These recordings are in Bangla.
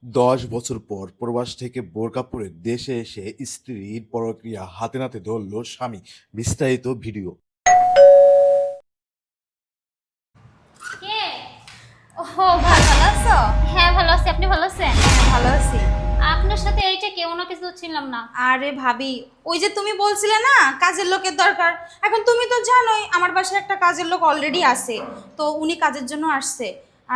10 বছর পর প্রবাস থেকে বোরকা পরে দেশে এসে স্ত্রীর পরক্রিয়া হাতে নাতে ধরল স্বামী। বিস্তারিত ভিডিও। কে? ওহো, ভালো আছো? হ্যাঁ ভালো আছি, আপনি ভালো আছেন? হ্যাঁ, ভালো আছি। আপনার সাথে এইটা কেউ না কিছু ছিলাম না। আরে ভাবি, ওই যে তুমি বলছিলে না কাজের লোকের দরকার, এখন তুমি তো জানোই আমার বাসায় একটা কাজের লোক অলরেডি আছে, তো উনি কাজের জন্য আসছে।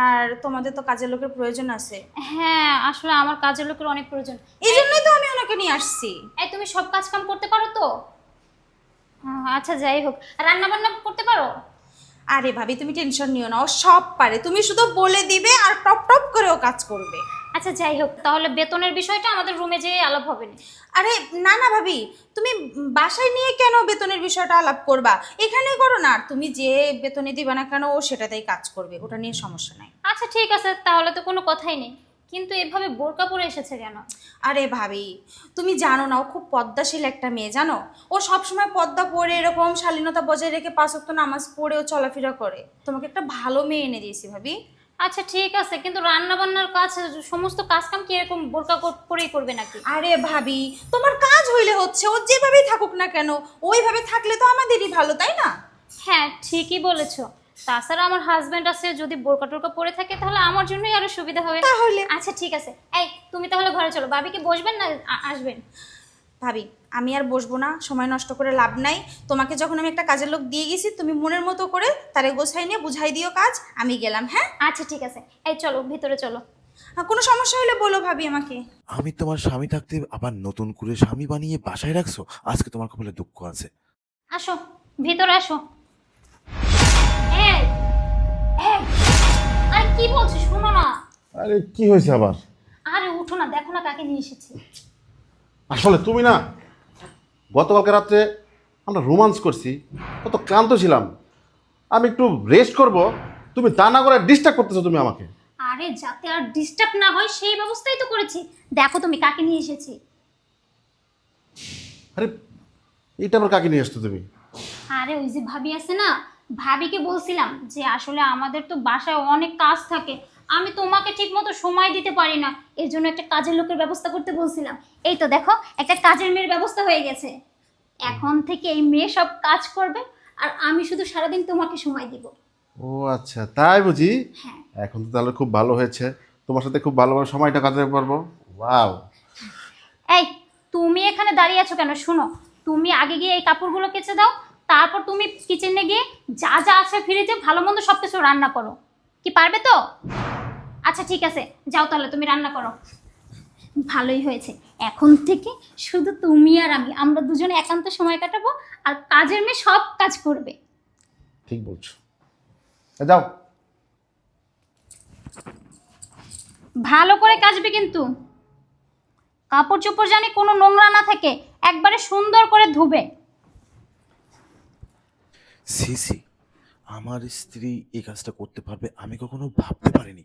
আর তোমাদের তো কাজের লোকের প্রয়োজন আছে, হ্যাঁ আসলে আমার কাজের লোকের অনেক প্রয়োজন। এই জন্যই তো আমি ওনাকে নিয়ে আসছি। এই তুমি সব কাজ কাম করতে পারো তো? আচ্ছা যাই হোক, রান্না বান্না করতে পারো? আরে ভাবি, তুমি টেনশন নিও না, ও সব পারে, তুমি শুধু বলে দিবে আর টপ টপ করে ও কাজ করবে। আচ্ছা যাই হোক, তাহলে বেতনের বিষয়টা আমাদের রুমে যেয়ে আলাপ হবে না? আরে না না ভাবি, তুমি বাসায় নিয়ে কেন বেতনের বিষয়টা আলাপ করবা? এখানেই করো না, আর তুমি যে বেতনে দিবা না কেন ও সেটাতেই কাজ করবে, ওটা নিয়ে সমস্যা নাই। আচ্ছা ঠিক আছে, তাহলে তো কোনো কথাই নেই। কিন্তু এভাবে বোরকা পরে এসেছে কেন? আরে ভাবি, তুমি জানো না ও খুব পদ্মাশীল একটা মেয়ে, জানো? ও সবসময় পর্দা পরে এরকম শালীনতা বজায় রেখে 5 ওয়াক্ত নামাজ পড়ে ও চলাফেরা করে। তোমাকে একটা ভালো মেয়ে এনে দিয়েছি ভাবি। আচ্ছা ঠিক আছে, কিন্তু রান্না বান্নার কাজ, সমস্ত কাজ কাম কি এরকম বোরকা পরেই করবে নাকি? আরে ভাবি, তোমার কাজ হইলে হচ্ছে, ও যেভাবেই থাকুক না কেন, ওইভাবে থাকলে তো আমাদেরই ভালো, তাই না? হ্যাঁ ঠিকই বলেছো। তাছাড়া আমার হাজবেন্ড আছে, যদি বোরকা টোরকা পরে থাকে তাহলে আমার জন্যই আরো সুবিধা হবে। তাহলে আচ্ছা ঠিক আছে, এই তুমি তাহলে ঘরে চলো। ভাবিকে বসবেন না আসবেন? ভাবি, আমি আর বসবো না, সময় নষ্ট করে লাভ নাই। তোমাকে যখন আমি একটা কাজের লোক দিয়ে গেছি, তুমি মনের মতো করে তারে গোছাই নিয়ে বুঝাই দিও কাজ, আমি গেলাম। হ্যাঁ, আচ্ছা ঠিক আছে, এই চলো ভিতরে চলো। আর কোনো সমস্যা হলে বলো ভাবি আমাকে। আমি তোমার স্বামী থাকতে আবার নতুন করে স্বামী বানিয়ে বাসায় রাখছো। আজকে তোমার কপালে দুঃখ আছে। আসো, ভিতরে আসো। এই এই, আরে কি বলছো, শোনো না। আরে কি হয়েছে আবার? আরে উঠো না, দেখো না কাকে নিয়ে এসেছি। আসলে তুমি না, গতকালকে রাত্রে আমরা রোমান্স করছি, কত ক্লান্ত ছিলাম, আমি একটু রেস্ট করব, তুমি তা না করে ডিস্টার্ব করতেছো তুমি আমাকে। আরে যাতে আর ডিস্টার্ব না হয় সেই ব্যবস্থাই তো করেছি। দেখো তুমি কাকে নিয়ে এসেছি। আরে এইটা আবার কাকে নিয়ে আসছো তুমি? আরে ওই যে ভাবি আছে না, ভাবিকে বলছিলাম যে আসলে আমাদের তো বাসায় অনেক কাজ থাকে, আমি তোমাকে ঠিকমতো সময় দিতে পারি না, এর জন্য একটা কাজের লোকের ব্যবস্থা করতে বলছিলাম। এই তো দেখো, একটা কাজের মেয়ের ব্যবস্থা হয়ে গেছে। এখন থেকে এই মেয়ে সব কাজ করবে, আর আমি শুধু সারাদিন তোমাকে সময় দিব। ও আচ্ছা, তাই বুঝি। হ্যাঁ। এখন তো তাহলে খুব ভালো হয়েছে, তোমার সাথে খুব ভালোভাবে সময়টা কাটাতে পারবো। ওয়াও। এই তুমি এখানে দাঁড়িয়ে আছো কেন? শোনো, তুমি আগে গিয়ে এই কাপড়গুলো কেচে দাও, তারপর তুমি কিচেনে গিয়ে যা যা আছে ফ্রিজে ভালো মন্দ সব কিছু রান্না করো। কি পারবে তো? আচ্ছা ঠিক আছে, যাও তাহলে তুমি রান্না করো। ভালোই হয়েছে, এখন থেকে শুধু তুমি আর আমি, আমরা দুজনে একান্ত সময় কাটাবো, আর কাজের মেয়ে সব কাজ করবে। ঠিক বলছো, যাও। ভালো করে কাচবে কিন্তু, কাপড় চোপড় জানি কোনো নোংরা না থাকে, একবারে সুন্দর করে ধুবে। সি সি, আমার স্ত্রী এই কাজটা করতে পারবে আমি কখনো ভাবতে পারিনি।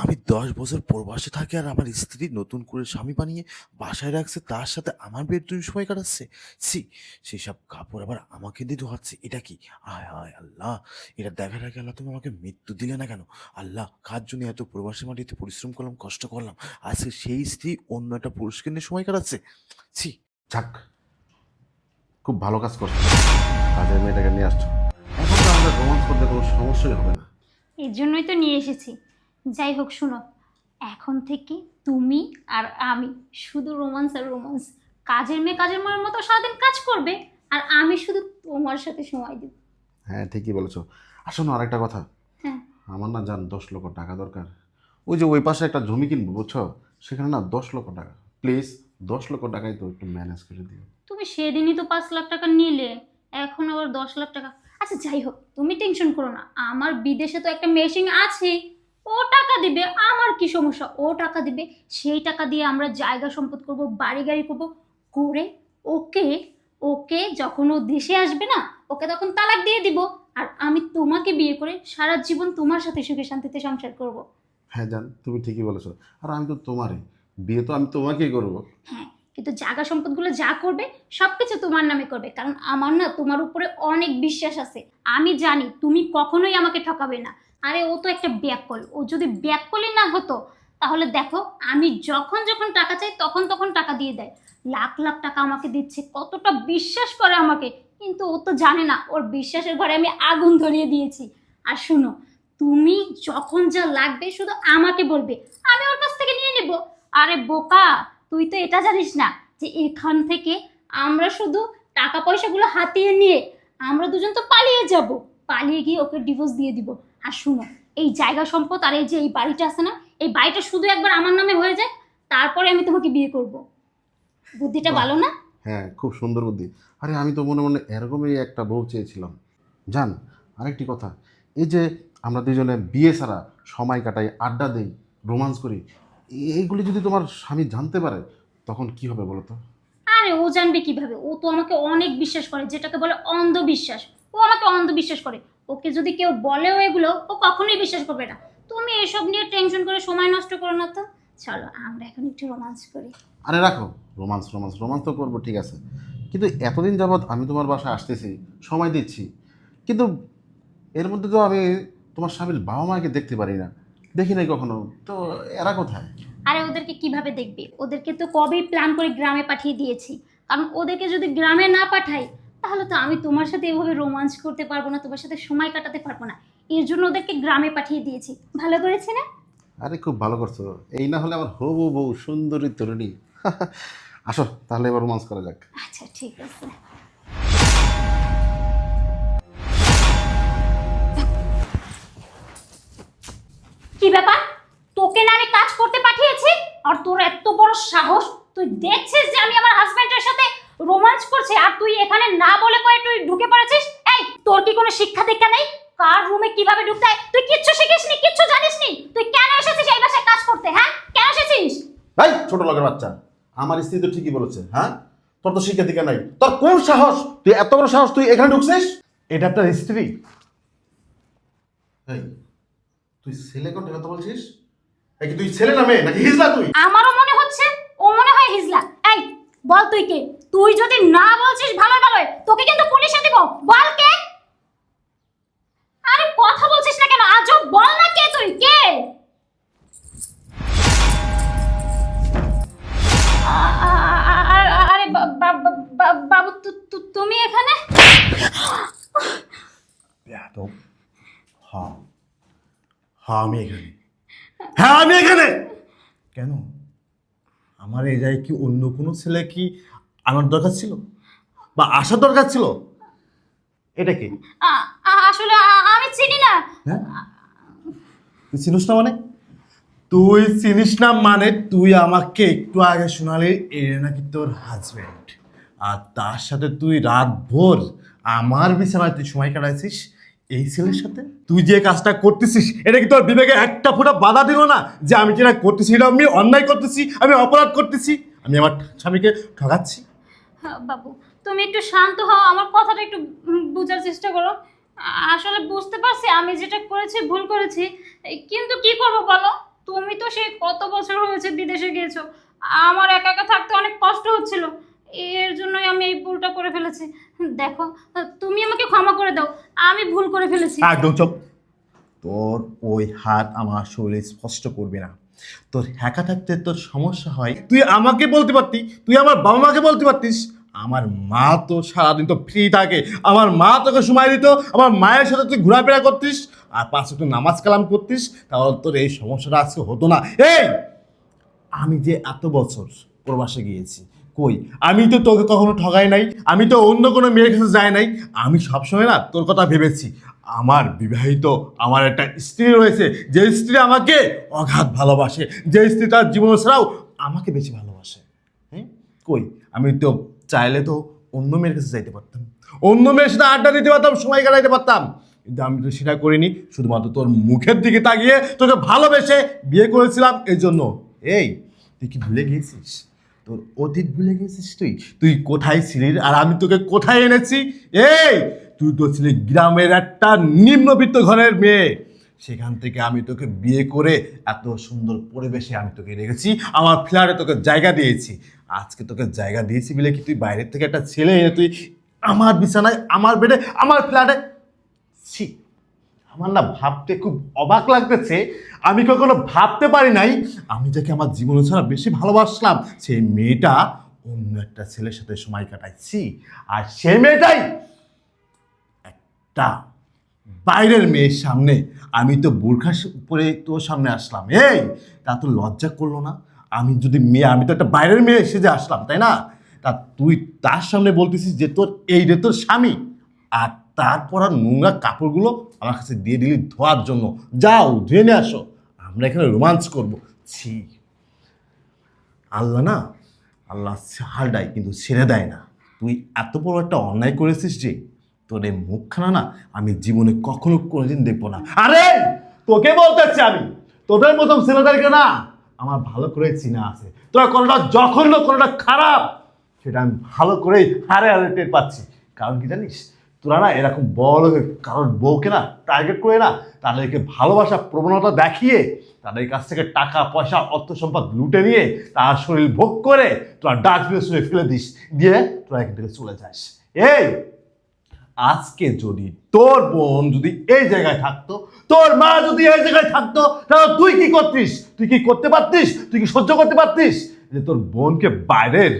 আমি 10 বছর প্রবাসে থাকি আর আমার স্ত্রী নতুন করে স্বামী বানিয়ে বাসায় রাখছে, তার সাথে আমার বেডরুম সময় কাটাচ্ছে। সি, সেসব কাপড় আবার আমাকে দিয়ে ধোয়াচ্ছে, এটা কি? আয় হায় আল্লাহ, এটা দেখার আগে আল্লাহ তুমি আমাকে মৃত্যু দিলে না কেন? আল্লাহ, কার জন্য এত প্রবাসী মাটিতে পরিশ্রম করলাম, কষ্ট করলাম, আজকে সেই স্ত্রী অন্য একটা পুরুষকে নিয়ে সময় কাটাচ্ছে। ছি। যাক, খুব ভালো কাজ করছো, কাজের মেয়েটাকে নিয়ে আসছো। এখন তো আমাদের রোমান্স করতে কোনো সমস্যাই হবে না। এর জন্যই তো নিয়ে এসেছি। যাই হোক শোনো, এখন থেকে তুমি আর আমি শুধু রোমান্স আর রোমান্স। কাজের মেয়ে কাজের মেয়ের মতো সারাদিন কাজ করবে, আর আমি শুধু তোমার সাথে সময় দেব। হ্যাঁ, ঠিকই বলেছো। আসো না, আরেকটা কথা, হ্যাঁ। আমার না জান 10 লক্ষ টাকা দরকার। ওই যে ওই পাশে একটা জমি কিনবো বুঝছো, সেখানে না 10 লক্ষ টাকা, প্লিজ 10 লক্ষ টাকাই তো একটু ম্যানেজ করে দিও। তুমি সেদিনই তো 5 লাখ টাকা নিলে, এখন আবার 10 লাখ টাকা। আচ্ছা যাই হোক, তুমি টেনশন করো না, আমার বিদেশে তো একটা মেশিন আছে, ও টাকা দিবে, আমার কি সমস্যা, ও টাকা দিবে। সেই টাকা দিয়ে আমরা জায়গা সম্পদ করব, বাড়ি গাড়ি করব, করে ওকে, ওকে যখন ও দেশে আসবে না, ওকে তখন তালাক দিয়ে দিব। আর আমি তোমাকে বিয়ে করে সারা জীবন তোমার সাথে সুখে শান্তিতে সংসার করব। হ্যাঁ জান, তুমি ঠিকই বলেছো, আর আমি তো তোমারই, বিয়ে তো আমি তোমাকেই করবো। হ্যাঁ, কিন্তু জায়গা সম্পদগুলো যা করবে সবকিছু তোমার নামে করবে, কারণ আমার না তোমার উপরে অনেক বিশ্বাস আছে। আমি জানি তুমি কখনোই আমাকে ঠকাবে না। আরে ও তো একটা ব্যাককল, ও যদি ব্যাককলই না হতো তাহলে দেখো, আমি যখন যখন টাকা চাই তখন তখন টাকা দিয়ে দেয়। লাখ লাখ টাকা আমাকে দিচ্ছে, কতটা বিশ্বাস করে আমাকে। কিন্তু ও তো জানে না ওর বিশ্বাসের ঘরে আমি আগুন ধরিয়ে দিয়েছি। আর শুনো, তুমি যখন যা লাগবে শুধু আমাকে বলবে, আমি ওর কাছ থেকে নিয়ে নেব। আরে বোকা, তুই তো এটা জানিস না যে এখান থেকে আমরা শুধু টাকা পয়সাগুলো হাতিয়ে নিয়ে আমরা দুজন তো পালিয়ে যাব, পালিয়ে গিয়ে ওকে ডিভোর্স দিয়ে দিব। আর শুনো, এই জায়গা সম্পদ আর এই যে এই বাড়িটা আছে না, এই বাড়িটা শুধু একবার আমার নামে হয়ে যায়, তারপরে আমি তোমাকে বিয়ে করব। বুদ্ধিটা ভালো না? হ্যাঁ, খুব সুন্দর বুদ্ধি। আরে আমি তো মনে মনে এরকমই একটা বউ চেয়েছিলাম। জান, আরেকটি কথা, এই যে আমরা দুজনে বিয়ে ছাড়া সময় কাটাই, আড্ডা দেই, রোমান্স করি, এইগুলি যদি তোমার স্বামী জানতে পারে তখন কি হবে বলো তো? আরে ও জানবে কিভাবে? ও তো আমাকে অনেক বিশ্বাস করে, যেটাকে বলে অন্ধবিশ্বাস। ও আমাকে অন্ধবিশ্বাস করে। ওকে যদি কেউ বলেও এগুলো, ও কখনোই বিশ্বাস করবে না। তুমি এসব নিয়ে টেনশন করে সময় নষ্ট করো না তো। চলো আমরা এখন একটু রোমান্স করি। আরে রাখো, রোমান্স রোমান্স রোমান্স তো করবো, ঠিক আছে, কিন্তু এতদিন যাবৎ আমি তোমার বাসায় আসতেছি, সময় দিচ্ছি, কিন্তু এর মধ্যে তো আমি তোমার স্বামীর বাবা মাকে দেখতে পারি না, দেখি নাই কখনো, তো এরা কোথায়? আরে ওদেরকে কিভাবে দেখবে? ওদেরকে তো কবেই প্ল্যান করে গ্রামে পাঠিয়ে দিয়েছি। কারণ ওদেরকে যদি গ্রামে না পাঠাই, তাহলে তো আমি তোমার সাথে এভাবে রোমান্স করতে পারবো না, তোমার সাথে সময় কাটাতে পারবো না। এর জন্য ওদেরকে গ্রামে পাঠিয়ে দিয়েছি। ভালো করেছি না? আরে খুব ভালো করছো, এই না হলে আমার হবু বউ সুন্দরী তরুণী। আসো তাহলে এবার রোমান্স করা যাক। আচ্ছা ঠিক আছে। কি ব্যাপার? তোকে না আমি কাজ করতে পাঠিয়েছি, আর তোর এত বড় সাহস! তুই দেখছিস যে আমি আমার হাজবেন্ডের সাথে রোমান্স করছি, আর তুই এখানে না বলে কয়ে তুই ঢুকে পড়েছিস? এই, তোর কি কোনো শিক্ষা দীক্ষা নেই? কার রুমে কিভাবে ঢুকতে হয় তুই কিচ্ছু শিখিসনি, কিচ্ছু জানিসনি। তুই কেন এসেছিস এই বাসায় কাজ করতে? হ্যাঁ, কেন এসেছিস? ভাই ছোট লোকের বাচ্চা, আমার স্ত্রী তো ঠিকই বলেছে। হ্যাঁ, তোর তো শিক্ষা দীক্ষা নাই, তোর কোন সাহস, তুই এত বড় সাহস তুই এখানে ঢুকছিস? এটা তোর স্ত্রী? এই, তুই ছেলে কোন কথা বলছিস? এই কি তুই ছেলে না মেয়ে নাকি হিজলা তুই? আমারও মনে হচ্ছে ও মনে হয় হিজলা। এই, বল তুই কে? তুই যদি না বলছিস ভালো ভালো, তোকে কিন্তু পুলিশে দিব। বল কে? আরে কথা বলছিস না কেন? আজব, বল না কে তুই, কে? আরে বাবু, তুমি এখানে? বেয়াদব। হ্যাঁ হ্যাঁ, আমি এখানে। হ্যাঁ, আমি এখানে। কেন? আমার এই জায়গায় কি অন্য কোনো ছেলে কি আমার দরকার ছিল বা আসার দরকার ছিল? এটা কি? আসলে আমি চিনি না। হ্যাঁ, তুই চিনিস না মানে? তুই চিনিস না মানে তুই আমাকে একটু আগে শোনালি এর নাকি তোর হাজবেন্ড, আর তার সাথে তুই রাত ভোর আমার বিছানায় তুই সময় কাটাইছিস এই ছেলের সাথে। তুই যে কাজটা করতেছিস এটা কি তোর বিবেকে একটা ফোঁটা বাধা দিল না যে আমি যেটা করতেছি এটা আমি অন্যায় করতেছি, আমি অপরাধ করতেছি, আমি আমার স্বামীকে ঠকাচ্ছি? বাবু, তুমি একটু শান্ত হও, আমার কথাটা একটু বোঝার চেষ্টা করো। আসলে বুঝতে পারছি আমি যেটা করেছি ভুল করেছি, কিন্তু কি করব বলো? তুমি তো সেই কত বছর হয়েছে বিদেশে গিয়েছো, আমার একা একা থাকতে অনেক কষ্ট হচ্ছিল, এর জন্যই আমি এই ভুলটা করে ফেলেছি। দেখো, তুমি আমাকে ক্ষমা করে দাও, আমি ভুল করে ফেলেছি। একদম চুপ। তোর ওই হাত আমার শরীরে স্পষ্ট করবি না। তোর একা থাকতে তোর সমস্যা হয়, তুই আমাকে বলতে পারতি, তুই আমার বাবা মাকে বলতে পারতিস। আমার মা তো সারাদিন তো ফ্রি থাকে, আমার মা তোকে সময় দিত, আমার মায়ের সাথে তুই ঘোরাফেরা করতিস আর 5 ওয়াক্ত নামাজ কালাম করতিস, তাহলে তোর এই সমস্যাটা আজকে হতো না। এই, আমি যে এত বছর প্রবাসে গিয়েছি, কই আমি তো তোকে কখনো ঠগাই নাই, আমি তো অন্য কোনো মেয়ের কাছে যাই নাই। আমি সবসময় না তোর কথা ভেবেছি। আমার বিবাহিত আমার একটা স্ত্রী রয়েছে, যে স্ত্রী আমাকে অগাধ ভালোবাসে, যে স্ত্রী তার জীবন ছাড়াও আমাকে বেশি ভালোবাসে। হ্যাঁ, কই আমি তো চাইলে তো অন্য মেয়ের কাছে যাইতে পারতাম, অন্য মেয়ের সাথে আড্ডা দিতে পারতাম, সময় কাটাইতে পারতাম, কিন্তু আমি তো সেটা করিনি। শুধুমাত্র তোর মুখের দিকে তাকিয়ে তোকে ভালোবেসে বিয়ে করেছিলাম এই জন্য। এই, তুই কি ভুলে গিয়েছিস? তোর অতীত ভুলে গেছিস? তুই তুই কোথায় ছিলি আর আমি তোকে কোথায় এনেছি? এই, তুই তো ছিলি গ্রামের একটা নিম্নবিত্ত ঘরের মেয়ে, সেখান থেকে আমি তোকে বিয়ে করে এত সুন্দর পরিবেশে আমি তোকে রেখেছি, আমার ফ্ল্যাটে তোকে জায়গা দিয়েছি। আজকে তোকে জায়গা দিয়েছি বলে কি তুই বাইরের থেকে একটা ছেলে এনে তুই আমার বিছানায়, আমার বেডে, আমার ফ্ল্যাটে? ছি, আমার না ভাবতে খুব অবাক লাগতেছে। আমি কখনো ভাবতে পারি নাই আমি যাকে আমার জীবনে ছাড়া বেশি ভালোবাসলাম সেই মেয়েটা অন্য একটা ছেলের সাথে সময় কাটাচ্ছি, আর সেই মেয়েটাই একটা বাইরের মেয়ের সামনে। আমি তো বোরখা পরে তোর সামনে আসলাম, এই তা তো লজ্জা করলো না? আমি যদি মেয়ে, আমি তো একটা বাইরের মেয়ে সেজে আসলাম, তাই না? তা তুই তার সামনে বলতেছিস যে তোর এই রে তোর স্বামী, আর তারপর আর নোংরা কাপড়গুলো আমার কাছে দিয়ে দিলি ধোয়ার জন্য। যাও ধুয়ে নিয়ে আসো, আমরা এখানে রোমান্স করবো। ছি, আল্লাহ না, আল্লাহ হাল দেয় কিন্তু ছেড়ে দেয় না। তুই এত বড় একটা অন্যায় করেছিস যে তোর এই মুখখানা না আমি জীবনে কখনো কোনোদিন দেখবো না। আরে তোকে বলতেছি, আমি তোদের মতন ছেলেদেরকে না আমার ভালো করে চিনা আছে। তোরা কোনোটা জঘন্য, কোনোটা খারাপ, সেটা আমি ভালো করেই হারে হারে টের পাচ্ছি। কারণ কি জানিস, তোরা না এরকম বড় কারোর বউকে না টার্গেট করে না তাদেরকে ভালোবাসা প্রবণতা দেখিয়ে তাদের কাছ থেকে টাকা পয়সা অর্থ সম্পদ লুটে নিয়ে তার শরীর ভোগ করে তোরা ডাস্টবিনে শুয়ে ফেলে দিস, দিয়ে তোরা এখান থেকে চলে যাস। এই আজকে যদি তোর বোন যদি এই জায়গায় থাকতো, তোর মা যদি এই জায়গায় থাকতো, তাহলে তুই কি করতিস? তুই কি করতে পারতিস? তুই কি সহ্য করতে পারতিস যে তোর বোনকে বাইরের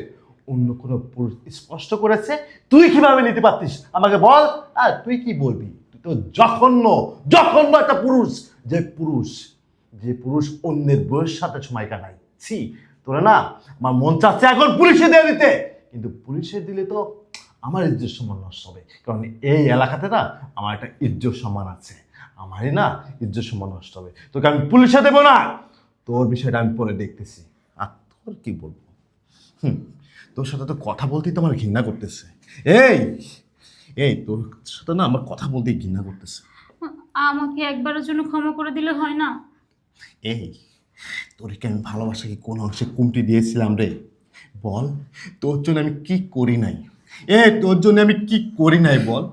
অন্য কোনো পুরুষ স্পষ্ট করেছে? তুই কিভাবে নিতে পারতিস আমাকে বল। আর তুই কি বলবি? তুই তো জঘন্য, জঘন্য একটা পুরুষ, যে পুরুষ অন্যের বউয়ের সাথে সময় কাটায়। ছি, তোরা না, আমার মন চাচ্ছে এখন পুলিশে দিয়ে দিতে, কিন্তু পুলিশে দিলে তো আমার ইজ্জত সম্মান নষ্ট হবে। কারণ এই এলাকাতে না আমার একটা ইজ্জত সম্মান আছে, আমারই না ইজ্জত সম্মান নষ্ট হবে। তোকে আমি পুলিশে দেবো না, তোর বিষয়টা আমি পরে দেখতেছি। আর তোর কি বলবো, তোর সাথে তো কথা বলতেই তো আমার ঘৃণা করতেছে। এই এই তোর সাথে না আমার কথা বলতেই ঘৃণা করতেছে। আমাকে একবারের জন্য ক্ষমা করে দিলে হয় না? এই তোরকে আমি ভালোবাসা কি কোন অংশে কমতি দিয়েছিলাম রে? বল, তোর জন্য আমি কি করি নাই? তোর জন্য আমি কি করি নাই বল?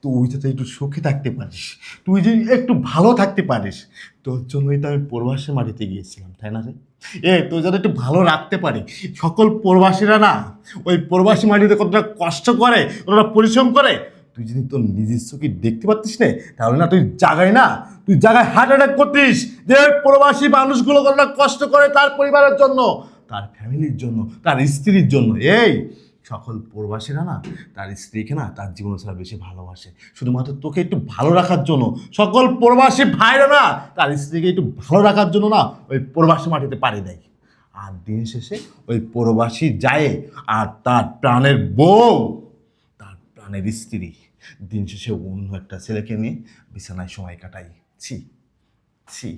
তুই যাতে একটু সুখে থাকতে পারিস, তুই যদি একটু ভালো থাকতে পারিস, তোর জন্যই তো আমি প্রবাসে মাটিতে গিয়েছিলাম, তাই না রে? তোর যাতে একটু ভালো রাখতে পারি। সকল প্রবাসীরা না ওই প্রবাসী মাটিতে কতটা কষ্ট করে, কতটা পরিশ্রম করে, তুই যদি তোর নিজের চোখে দেখতে পারতিস না, তাহলে না তুই জায়গায় হার্ট অ্যাটাক করতিস। যে প্রবাসী মানুষগুলো কতটা কষ্ট করে তার পরিবারের জন্য, তার ফ্যামিলির জন্য, তার স্ত্রীর জন্য। এই সকল প্রবাসীরা না তার স্ত্রীকে না তার জীবন ছাড়া বেশি ভালোবাসে, শুধুমাত্র তোকে একটু ভালো রাখার জন্য। সকল প্রবাসী ভাইরা না তার স্ত্রীকে একটু ভালো রাখার জন্য না ওই প্রবাসী মাটিতে পাড়ি দেয়। আর দিন শেষে ওই প্রবাসী যায় আর তার প্রাণের বউ, তার প্রাণের স্ত্রী দিন শেষে অন্য একটা ছেলেকে নিয়ে বিছানায় সময় কাটাই। ছি ছি,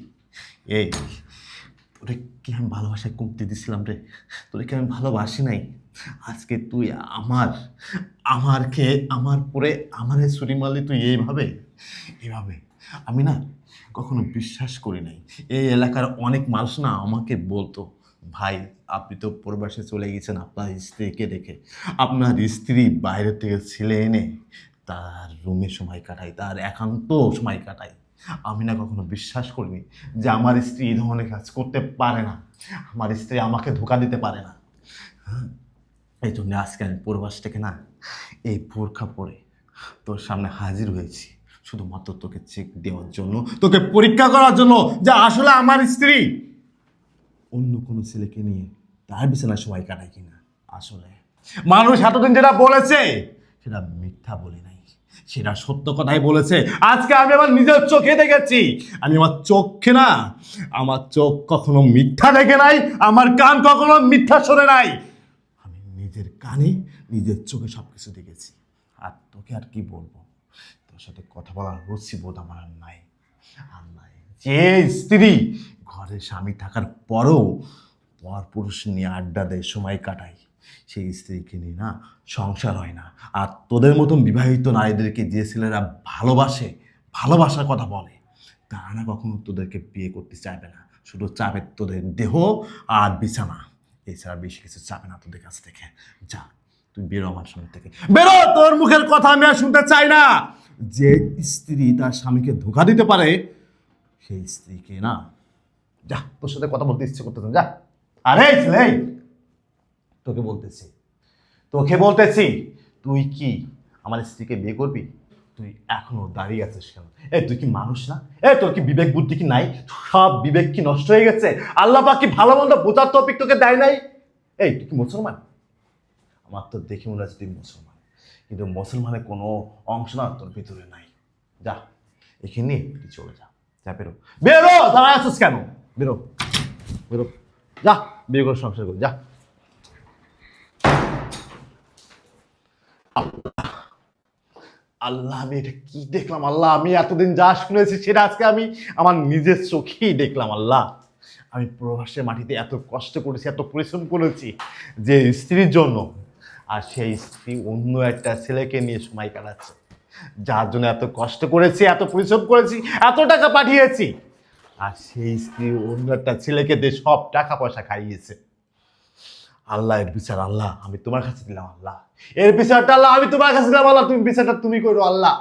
এই তোরে কি আমি ভালোবাসায় কমতে দিছিলাম রে? তোরে কি আমি ভালোবাসি নাই? আজকে তুই আমার পরে আমারে ছুরি মারলি তুই এভাবে। আমি না কখনো বিশ্বাস করি নাই। এই এলাকার অনেক মানুষ না আমাকে বলতো, ভাই আপনি তো প্রবাসে চলে গেছেন আপনার স্ত্রীকে রেখে, আপনার স্ত্রী বাইরে থেকে ছেলে এনে তার রুমে সময় কাটায়, তার একান্ত সময় কাটায়। আমি না কখনো বিশ্বাস করিনি যে আমার স্ত্রী এই ধরনের কাজ করতে পারে না, আমার স্ত্রী আমাকে ধোঁকা দিতে পারে না। এই জন্য আজকে আমি প্রবাস থেকে না এই বোরখা পরে তোর সামনে হাজির হয়েছি, শুধুমাত্র তোকে চেক দেওয়ার জন্য, তোকে পরীক্ষা করার জন্য যে আসলে আমার স্ত্রী অন্য কোনো ছেলেকে নিয়ে তার বিছানায় সময় কাটায় কিনা। আসলে মানুষ এতদিন যেটা বলেছে সেটা মিথ্যা বলে নাই, সেটা সত্য কথাই বলেছে। আজকে আমি আমার নিজের চোখে দেখেছি, আমি আমার চোখে না, আমার চোখ কখনো মিথ্যা দেখে নাই, আমার কান কখনো মিথ্যা শোনে নাই। আমি নিজের কানে নিজের চোখে সব কিছু দেখেছি। আর তোকে আর কি বলবো, তোর সাথে কথা বলার রুচিবোধ আমার আর নাই। যে স্ত্রী ঘরে স্বামী থাকার পরও পর পুরুষ নিয়ে আড্ডা দেয়, সময় কাটায়, সেই স্ত্রীকে নিয়ে না সংসার হয় না। আর তোদের মতন বিবাহিত নারীদেরকে যে ছেলেরা ভালোবাসার কথা বলে, তারা না কখনো তোদেরকে বিয়ে করতে চাইবে না, শুধু চাবে তোদের দেহ আর বিছানা, এছাড়া বেশি কিছু চাবে না তোদের কাছ থেকে। যা তুই বেরো আমার সামনে থেকে, বেরো, তোর মুখের কথা আমি আর শুনতে চাই না। যে স্ত্রী তার স্বামীকে ধোঁকা দিতে পারে সেই স্ত্রীকে না, যা, তোর সাথে কথা বলতে ইচ্ছে করতেছে, যা। আরে ছেলে, তোকে বলতেছি তুই কি আমার স্ত্রীকে বিয়ে করবি? তুই এখনো দাঁড়িয়ে আছিস কেন? এই তুই কি মানুষ না? এই তোর কি বিবেক বুদ্ধি কি নাই? সব বিবেক কি নষ্ট হয়ে গেছে? আল্লাহ পাক কি ভালো মন্দ বোঝার তৌফিক তোকে দেয় নাই? এই তুই কি মুসলমান? আমার তো দেখে মনে হচ্ছে তুই মুসলমান, কিন্তু মুসলমানের কোনো অংশ না তোর ভিতরে নাই। যা এখানে নিয়ে তুই চলে যা, যা বেরো, বেরো, দাঁড়ায় আছিস কেন? বেরো, বেরো, যা বিয়ে করে সংসার করে যা। আল্লাহ, আমি এটা কি দেখলাম? আল্লাহ, আমি এতদিন যা শুনেছি সেটা আজকে আমি আমার নিজের চোখেই দেখলাম। আল্লাহ, আমি প্রবাসের মাটিতে এত কষ্ট করেছি, এত পরিশ্রম করেছি যে স্ত্রীর জন্য, আর সেই স্ত্রী অন্য একটা ছেলেকে নিয়ে সময় কাটাচ্ছে, যার জন্য এত কষ্ট করেছি, এত পরিশ্রম করেছি, এত টাকা পাঠিয়েছি, আর সেই স্ত্রী অন্য একটা ছেলেকে দিয়ে সব টাকা পয়সা খাইয়েছে। আল্লাহ, এর বিচার আল্লাহ আমি তোমার কাছে দিলাম। আল্লাহ, এর বিচারটা আল্লাহ আমি তোমার কাছে দিলাম। আল্লাহ, তুমি বিচারটা তুমি করো। আল্লাহ,